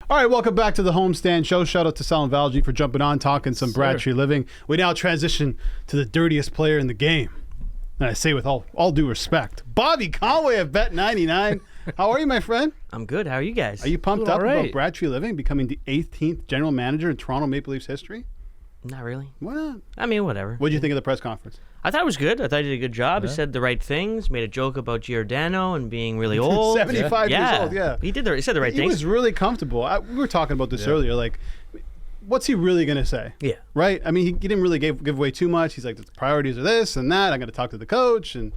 All right, welcome back to the Homestand Show. Shout out to Salon Valji for jumping on, talking some Brad Treliving. We now transition to the dirtiest player in the game. And I say with all due respect, Bobby Conway of Bet99. How are you, my friend? I'm good. How are you guys? Are you pumped up about Brad Treliving becoming the 18th general manager in Toronto Maple Leafs history? Not really. Why not? I mean, whatever. What did you think of the press conference? I thought it was good. I thought he did a good job. Yeah. He said the right things, made a joke about Giordano and being really old. 75 years old, yeah. He said the right things. He was really comfortable. We were talking about this earlier. Like, what's he really going to say? Yeah. Right? I mean, he didn't really give away too much. He's like, the priorities are this and that. I'm going to talk to the coach. And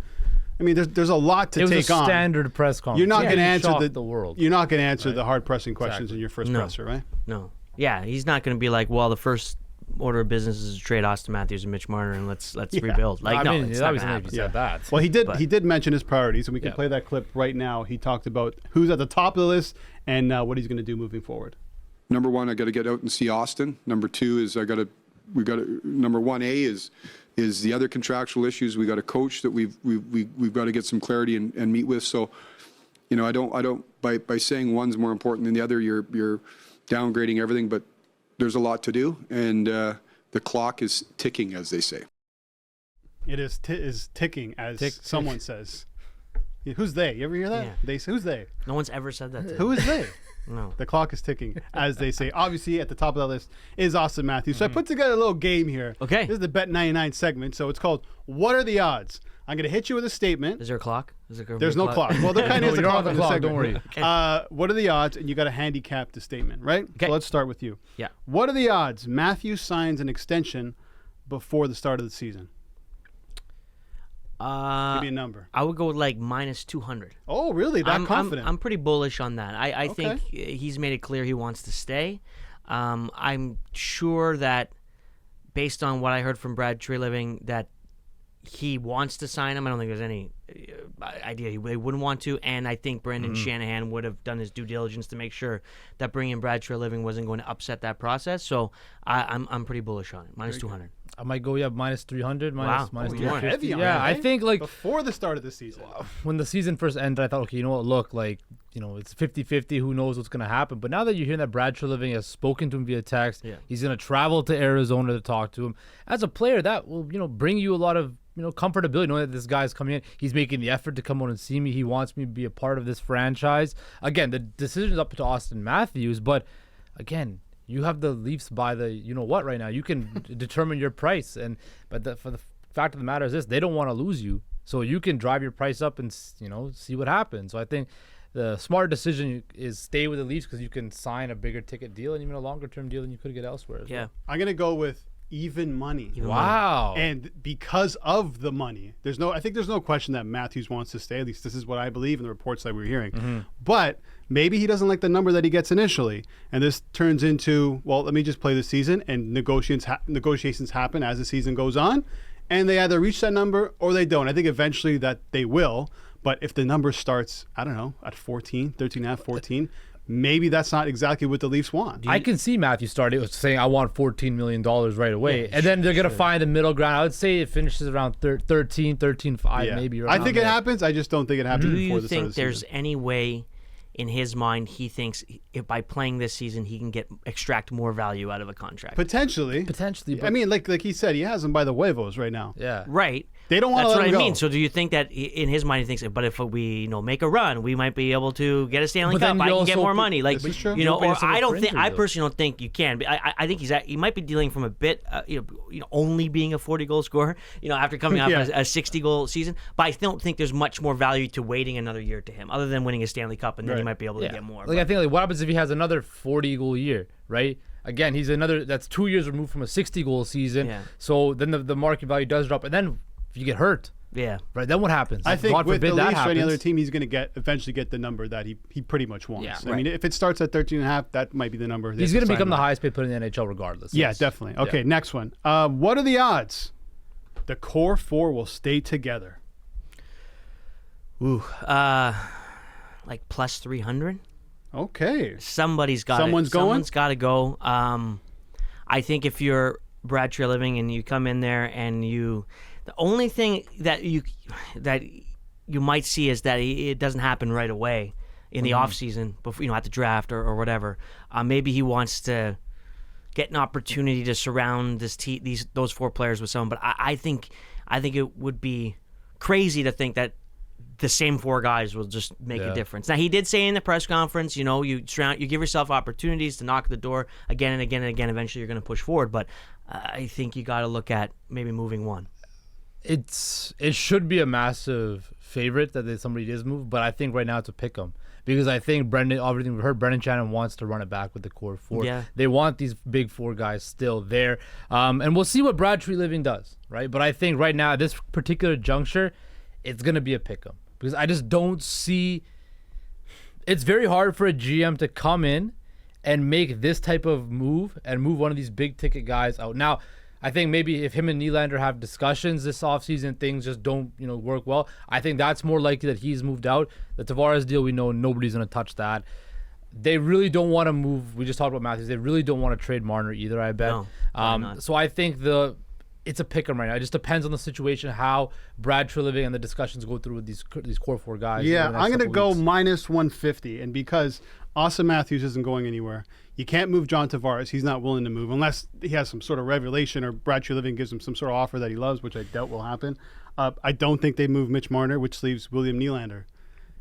I mean, there's a lot to take on. It was a standard press conference. You're not going to answer the world. You're not going to answer the hard pressing questions in your first presser, right? No. Yeah, he's not going to be like, well, the first order of business is to trade Auston Matthews and Mitch Marner and let's rebuild. Like, no, it's not going to happen. Said that. Well, he did mention his priorities, and we can play that clip right now. He talked about who's at the top of the list and what he's going to do moving forward. Number one, I got to get out and see Austin. Number two is number 1A is the other contractual issues. We got a coach that we've got to get some clarity and meet with. So, you know, I don't by saying one's more important than the other, you're downgrading everything, but there's a lot to do, and the clock is ticking, as they say. It is ticking, as someone says. Who's they? You ever hear that? Yeah. They say, who's they? No one's ever said that to Who is they? No. The clock is ticking, as they say. Obviously, at the top of the list is Auston Matthews. So I put together a little game here. Okay. This is the Bet99 segment, so it's called What Are the Odds? I'm going to hit you with a statement. Is there a clock? There's no clock. Well, there kind of is a clock on the segment. Don't worry. Okay. What are the odds? And you got to handicap the statement, right? Okay. So let's start with you. Yeah. What are the odds Matthews signs an extension before the start of the season? Give me a number. I would go with like minus 200. Oh, really? That confident? I'm pretty bullish on that. I Okay. think he's made it clear he wants to stay. I'm sure that based on what I heard from Brad Treliving that he wants to sign him. I don't think there's any idea he wouldn't want to. And I think Brendan Shanahan would have done his due diligence to make sure that bringing Brad Treliving wasn't going to upset that process. So I'm pretty bullish on it. Minus 200. I might go minus 300, Wow. minus Oh, 250. heavy on Yeah, that, I eh? think like before the start of the season. when the season first ended, I thought, okay, you know what, look, like, you know, it's 50-50, who knows what's going to happen. But now that you're hearing that Brad Treliving has spoken to him via text, he's going to travel to Arizona to talk to him. As a player, that will, you know, bring you a lot of, you know, comfortability, knowing that this guy's coming in. He's making the effort to come out and see me. He wants me to be a part of this franchise. Again, the decision's up to Auston Matthews, but again, you have the Leafs by the you-know-what right now. You can determine your price. But for the fact of the matter is this, they don't want to lose you. So you can drive your price up and, you know, see what happens. So I think the smart decision is stay with the Leafs because you can sign a bigger ticket deal and even a longer-term deal than you could get elsewhere. Yeah. I'm going to go with even money. Wow. And because of the money, I think there's no question that Matthews wants to stay. At least this is what I believe in the reports that we're hearing. But maybe he doesn't like the number that he gets initially. And this turns into, well, let me just play the season, and negotiations happen as the season goes on. And they either reach that number or they don't. I think eventually that they will. But if the number starts, I don't know, at 14, 13.5, 14, maybe that's not exactly what the Leafs want. I can see Matthew starting saying, I want $14 million right away. And then they're going to find a middle ground. I would say it finishes around 13.5 maybe. I think it happens. I just don't think it happens before the start of the season. Do you think there's any way in his mind he thinks if by playing this season he can extract more value out of a contract? Potentially. But I mean, like he said, he has them by the huevos right now. Yeah. Right. They don't want to That's let what him I go. mean. So do you think that in his mind he thinks, but if we make a run, we might be able to get a Stanley But Cup. then I you can get also- more money. Like, This is true. you know, You're paying or someone I don't for think. injury, I though. personally don't think you can. But I think he might be dealing from a bit, only being a 40-goal scorer. You know, after coming off a 60-goal season. But I don't think there's much more value to waiting another year to him, other than winning a Stanley Cup, and then he might be able to get more. Like, I think, like, what happens if he has another 40-goal year, right? Again, he's that's 2 years removed from a 60-goal season. Yeah. So then the market value does drop. And then if you get hurt, Yeah. right, then what happens? I think God with the forbid that Leafs or any happens. other team, he's going to eventually get the number that he pretty much wants. Yeah, I mean, if it starts at 13.5, that might be the number. He's going to become the highest paid player in the NHL regardless. Yeah, Yes. definitely. Okay, Yeah. next one. What are the odds the core four will stay together? Ooh. Like plus 300. Okay. Someone's got to go. I think if you're Brad Treliving and you come in there and the only thing that you might see is that it doesn't happen right away in the offseason, before, at the draft or whatever. Maybe he wants to get an opportunity to surround those 4 players with someone. But I think it would be crazy to think that the same 4 guys will just make a difference. Now, he did say in the press conference, you give yourself opportunities to knock at the door again and again and again. Eventually, you're going to push forward. But I think you got to look at maybe moving one. It should be a massive favorite that somebody does move, but I think right now it's a pick 'em because I think everything we've heard, Brendan Shannon wants to run it back with the core 4. Yeah. They want these big 4 guys still there, and we'll see what Brad Treliving does, right? But I think right now at this particular juncture, it's gonna be a pick 'em because I just don't see. It's very hard for a GM to come in and make this type of move and move one of these big ticket guys out now. I think maybe if him and Nylander have discussions this offseason, things just don't, work well. I think that's more likely that he's moved out. The Tavares deal, we know nobody's going to touch that. They really don't want to move. We just talked about Matthews. They really don't want to trade Marner either, I bet. No, probably not. So I think it's a pick 'em right now. It just depends on the situation, how Brad Treliving and the discussions go through with these core 4 guys. Yeah, I'm going to go minus 150. And because Auston Matthews isn't going anywhere, you can't move John Tavares. He's not willing to move unless he has some sort of revelation or Brad Treliving gives him some sort of offer that he loves, which I doubt will happen. I don't think they move Mitch Marner, which leaves William Nylander.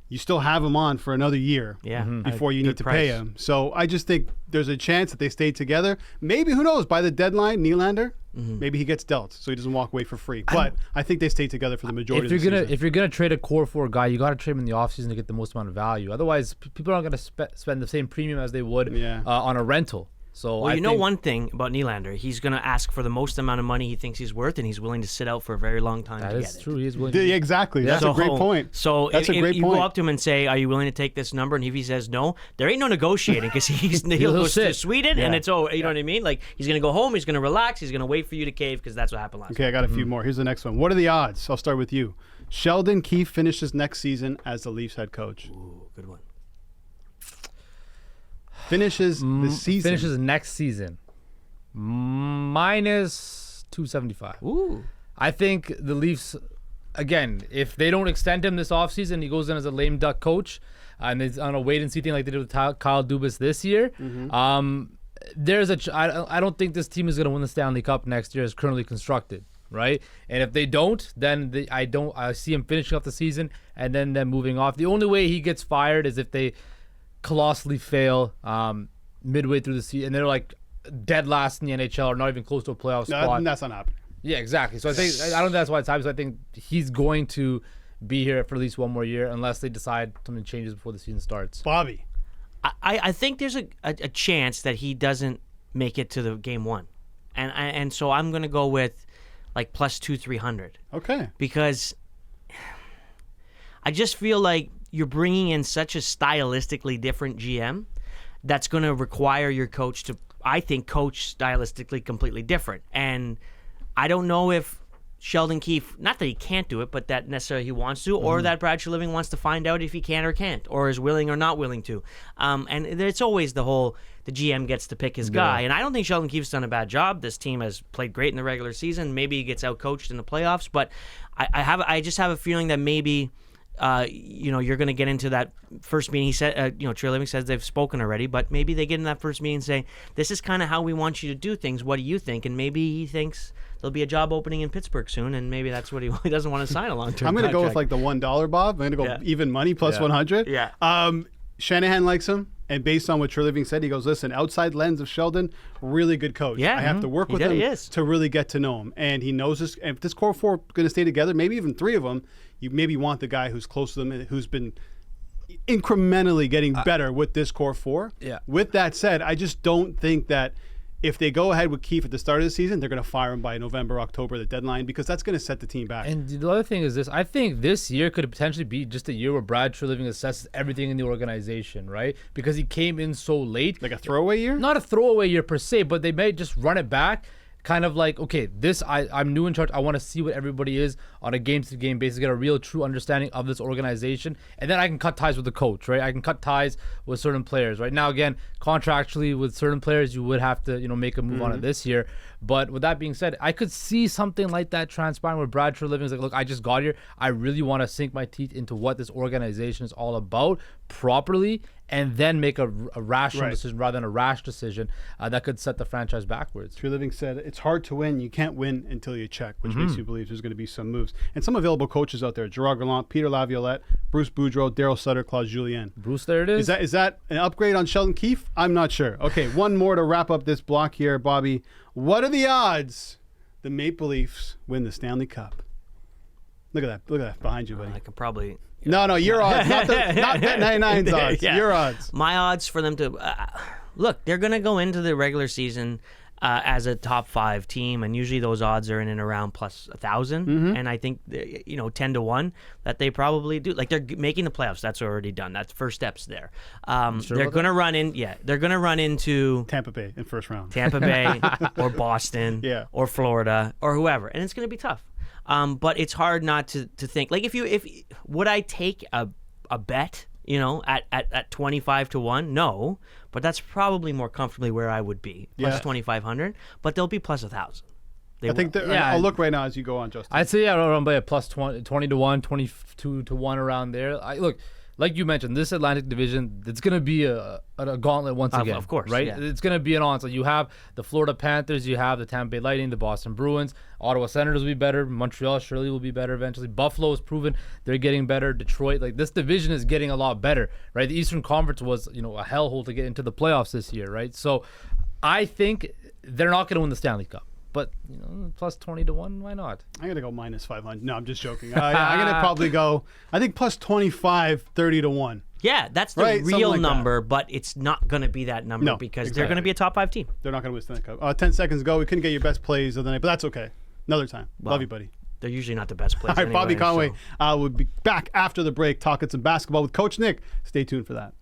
You still have him on for another year before you need to pay him. So I just think there's a chance that they stay together. Maybe, who knows, by the deadline, Nylander, maybe he gets dealt so he doesn't walk away for free. But I think they stay together for the majority of the season. If you're gonna trade a core 4 guy, you got to trade him in the offseason to get the most amount of value. Otherwise, people aren't going to spend the same premium as they would on a rental. So well, you know one thing about Nylander, he's going to ask for the most amount of money he thinks he's worth, and he's willing to sit out for a very long time to get it. That is true. He is willing. Yeah, exactly. That's a great point. So if you go up to him and say, "Are you willing to take this number?" and if he says no, there ain't no negotiating because he'll go to Sweden and it's over. You know what I mean? Like he's going to go home, he's going to relax, he's going to wait for you to cave because that's what happened last. Okay, I got a few more. Here's the next one. What are the odds? I'll start with you. Sheldon Keefe finishes next season as the Leafs head coach. Ooh, good one. Finishes the season. Finishes next season. Minus 275. Ooh. I think the Leafs, again, if they don't extend him this offseason, he goes in as a lame duck coach, and it's on a wait and see thing like they did with Kyle Dubas this year. I don't think this team is going to win the Stanley Cup next year as currently constructed, right? And if they don't, then I see him finishing off the season and then them moving off. The only way he gets fired is if they colossally fail midway through the season and they're like dead last in the NHL or not even close to a playoff spot. No, that's not happening. Yeah, exactly. So I don't think that's why it's happening. So I think he's going to be here for at least one more year unless they decide something changes before the season starts. Bobby. I think there's a chance that he doesn't make it to the game 1. And so I'm going to go with like plus 300. Okay. Because I just feel like you're bringing in such a stylistically different GM that's going to require your coach to, I think, coach stylistically completely different. And I don't know if Sheldon Keefe, not that he can't do it, but that necessarily he wants to, or that Brad Treliving wants to find out if he can or can't, or is willing or not willing to. And it's always the GM gets to pick his guy. And I don't think Sheldon Keefe's done a bad job. This team has played great in the regular season. Maybe he gets out-coached in the playoffs, but I just have a feeling that maybe you're going to get into that first meeting. He said, Treliving says they've spoken already, but maybe they get in that first meeting and say, this is kind of how we want you to do things. What do you think? And maybe he thinks there'll be a job opening in Pittsburgh soon, and maybe that's what he doesn't want to sign a long-term I'm going to go with contract. like the $1, Bob. I'm going to go even money plus 100. Yeah. Shanahan likes him, and based on what Treliving said, he goes, listen, outside lens of Sheldon, really good coach. Yeah. I have to work with him is. to really get to know him. And he knows this. And if this core 4 going to stay together, maybe even 3 of them, you maybe want the guy who's close to them and who's been incrementally getting better with this core 4. Yeah. With that said, I just don't think that if they go ahead with Keefe at the start of the season, they're going to fire him by November, October, the deadline, because that's going to set the team back. And the other thing is this. I think this year could potentially be just a year where Brad Treliving assesses everything in the organization, right? Because he came in so late. Like a throwaway year? Not a throwaway year per se, but they may just run it back. Kind of like, okay, I'm new in charge. I want to see what everybody is on a game-to-game basis, get a real, true understanding of this organization, and then I can cut ties with the coach, right? I can cut ties with certain players, right? Now, again, contractually with certain players, you would have to, make a move on it this year. But with that being said, I could see something like that transpiring where Brad Treliving is like, look, I just got here. I really want to sink my teeth into what this organization is all about properly, and then make a rational decision rather than a rash decision that could set the franchise backwards. Treliving said, it's hard to win. You can't win until you check, which makes you believe there's going to be some moves. And some available coaches out there, Gerard Gallant, Peter Laviolette, Bruce Boudreau, Daryl Sutter, Claude Julien. Bruce, there it is. Is that an upgrade on Sheldon Keefe? I'm not sure. Okay, one more to wrap up this block here, Bobby. What are the odds the Maple Leafs win the Stanley Cup? Look at that. Look at that behind you, buddy. I could probably... No, your odds, not Bet 99's odds. Yeah. Your odds. My odds for them to look, they're going to go into the regular season as a top 5 team, and usually those odds are in and around plus 1,000. And I think 10-1 that they probably do. Like, they're making the playoffs. That's already done. That's first steps there. They're going to run in. Yeah, they're going to run into Tampa Bay in first round. Tampa Bay or Boston or Florida or whoever, and it's going to be tough. But it's hard not to think, like, if would I take a bet, at 25-1? No, but that's probably more comfortably where I would be, plus 2,500. But they'll be plus 1,000. I think I'll look right now as you go on, Justin. I'd say around by a plus 20-1, 22-1 around there. Look. Like you mentioned, this Atlantic Division, it's going to be a gauntlet once again. Of course. Right? Yeah. It's going to be an onslaught. You have the Florida Panthers, you have the Tampa Bay Lightning, the Boston Bruins, Ottawa Senators will be better, Montreal surely will be better eventually. Buffalo has proven they're getting better. Detroit, like, this division is getting a lot better, right? The Eastern Conference was, a hellhole to get into the playoffs this year, right? So I think they're not going to win the Stanley Cup. But, plus 20-1, why not? I'm going to go minus 500. No, I'm just joking. I'm going to probably go, I think plus 25, 30-1. Yeah, that's the real like number, but it's not going to be that number because they're going to be a top 5 team. They're not going to win the Stanley Cup. 10 seconds ago, we couldn't get your best plays of the night, but that's okay. Another time. Well, love you, buddy. They're usually not the best players. All right, anyway, Bobby Conway will be back after the break talking some basketball with Coach Nick. Stay tuned for that.